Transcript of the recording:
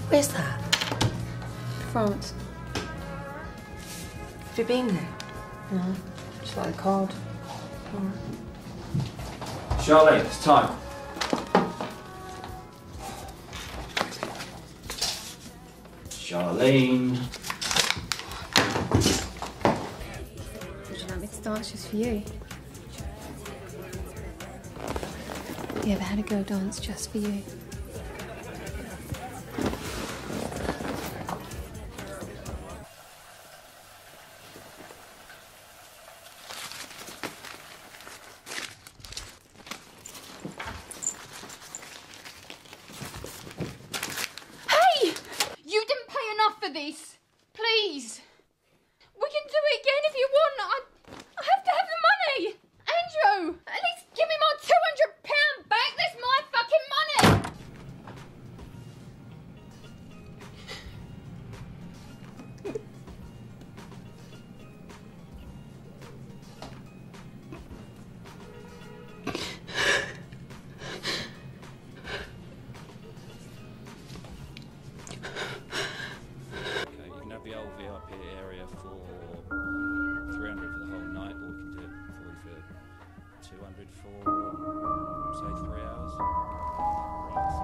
Where's that? France. Have you been there? No, just like the card. Charlotte, it's time. Charlene. Would you like me to dance just for you? You ever had a girl dance just for you? Hey! You didn't pay enough for this. Please. We can do it again if you want. I have to have the money. Andrew, at least give me my £200 back. That's my fucking money. Okay, you can have the old VIP area for 300 for the whole night, or we can do it for you for 200 for, say, 3 hours. Right, so